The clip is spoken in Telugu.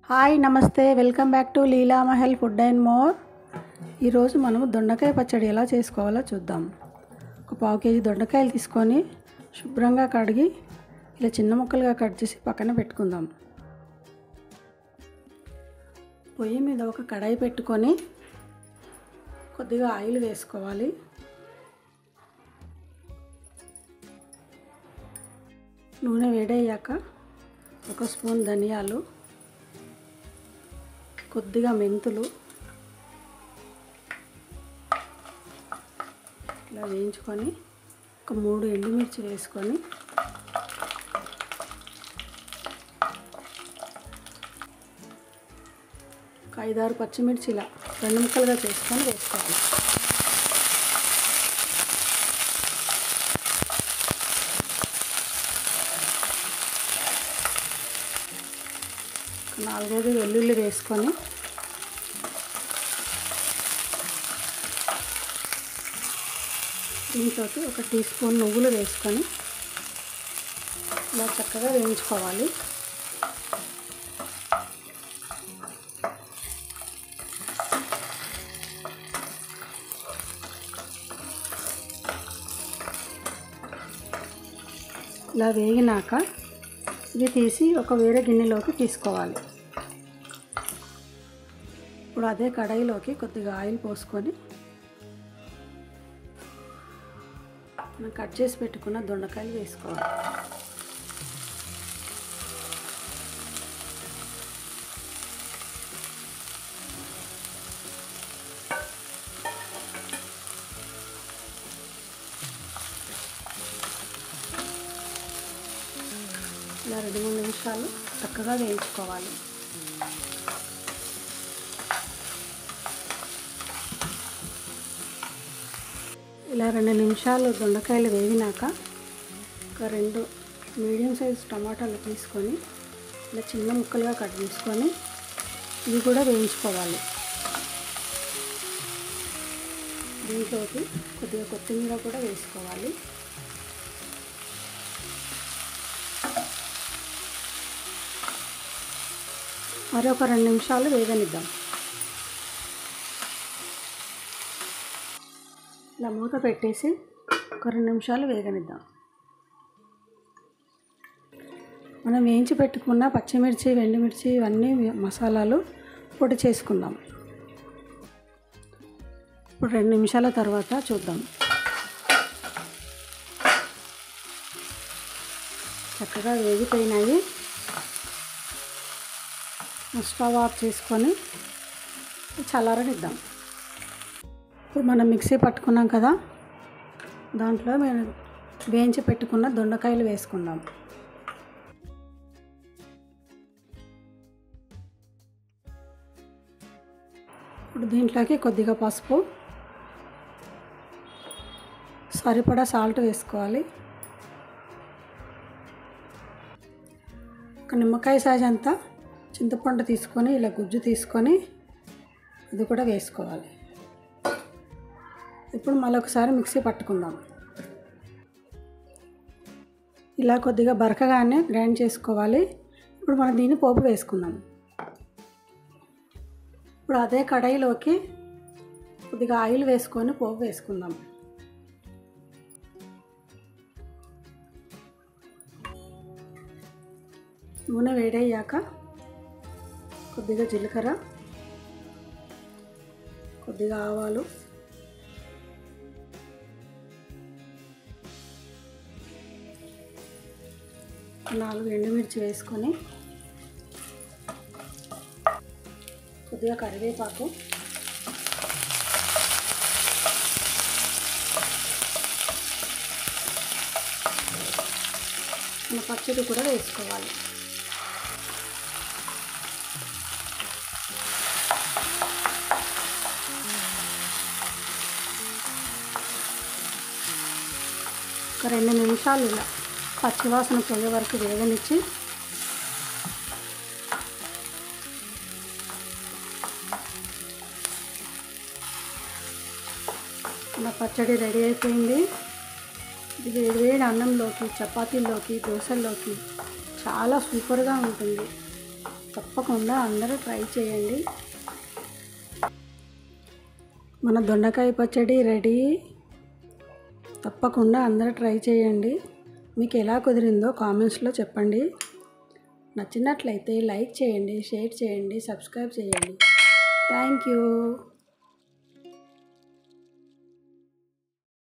హాయ్ నమస్తే, welcome back to Leela Mahal food and more. ఈరోజు మనము దొండకాయ పచ్చడి ఎలా చేసుకోవాలో చూద్దాం. ఒక పావు కేజీ దొండకాయలు తీసుకొని శుభ్రంగా కడిగి ఇలా చిన్న ముక్కలుగా కట్ చేసి పక్కన పెట్టుకుందాం. పొయ్యి మీద ఒక కడాయి పెట్టుకొని కొద్దిగా ఆయిల్ వేసుకోవాలి. నూనె వేడయ్యాక ఒక స్పూన్ ధనియాలు, కొద్దిగా మెంతులు ఇలా వేయించుకొని ఒక 3 ఎండుమిర్చి వేసుకొని ఒక 5-6 పచ్చిమిర్చి ఇలా 2 ముక్కలుగా చేసుకొని వేసుకోవాలి. ఒక 4-5 వెల్లుల్లి వేసుకొని దీంట్లోకి ఒక టీ స్పూన్ నువ్వులు వేసుకొని ఇలా చక్కగా వేయించుకోవాలి. ఇలా వేగినాక ఇది తీసి ఒక వేరే గిన్నెలోకి తీసుకోవాలి. ఇప్పుడు అదే కడాయిలోకి కొద్దిగా ఆయిల్ పోసుకొని మనం కట్ చేసి పెట్టుకున్న దొండకాయలు వేసుకోవాలి. ఇలా 2-3 నిమిషాలు చక్కగా వేయించుకోవాలి. ఇలా 2 నిమిషాలు దొండకాయలు వేగినాక ఒక 2 మీడియం సైజ్ టమాటాలు తీసుకొని ఇలా చిన్న ముక్కలుగా కట్ చేసుకొని ఇవి కూడా వేయించుకోవాలి. దీంట్లోకి కొద్దిగా కొత్తిమీర కూడా వేసుకోవాలి. మరొక 2 నిమిషాలు వేగనిద్దాం. ఇలా మూత పెట్టేసి ఒక 2 నిమిషాలు వేగనిద్దాం. మనం వేయించి పెట్టుకున్న పచ్చిమిర్చి, ఎండుమిర్చి ఇవన్నీ మసాలాలు పొడి చేసుకుందాం. ఇప్పుడు 2 నిమిషాల తర్వాత చూద్దాం. చక్కగా వేగిపోయినాయి. స్టవ్ ఆఫ్ చేసుకొని చల్లారనిద్దాం. ఇప్పుడు మనం మిక్సీ పట్టుకున్నాం కదా, దాంట్లో మేము వేయించి పెట్టుకున్న దొండకాయలు వేసుకుందాం. ఇప్పుడు దీంట్లోకి కొద్దిగా పసుపు, సరిపడా సాల్ట్ వేసుకోవాలి. ఒక నిమ్మకాయ సైజ్ అంతా చింతపండు తీసుకొని ఇలా గుజ్జు తీసుకొని ఇది కూడా వేసుకోవాలి. ఇప్పుడు మళ్ళొకసారి మిక్సీ పట్టుకుందాం. ఇలా కొద్దిగా బరకగానే గ్రైండ్ చేసుకోవాలి. ఇప్పుడు మనం దీన్ని పోపు వేసుకుందాం. ఇప్పుడు అదే కడాయిలోకి కొద్దిగా ఆయిల్ వేసుకొని పోపు వేసుకుందాం. నూనె వేడయ్యాక కొద్దిగా జీలకర్ర, కొద్దిగా ఆవాలు, 4 ఎండుమిర్చి వేసుకొని కొద్దిగా కరివేపాకు, మన పచ్చడి కూడా వేసుకోవాలి. ఒక 2 నిమిషాలు ఇలా పచ్చివాసన పోయే వరకు వేగనిచ్చి మన పచ్చడి రెడీ అయిపోయింది. ఇది వేడి వేడి అన్నంలోకి, చపాతీల్లోకి, దోశల్లోకి చాలా సూపర్గా ఉంటుంది. తప్పకుండా అందరూ ట్రై చేయండి. మన దొండకాయ పచ్చడి రెడీ. తప్పకుండా అందరూ ట్రై చేయండి. మీకు ఎలా కుదిరిందో కామెంట్స్లో చెప్పండి. నచ్చినట్లయితే లైక్ చేయండి, షేర్ చేయండి, సబ్స్క్రైబ్ చేయండి. Thank you.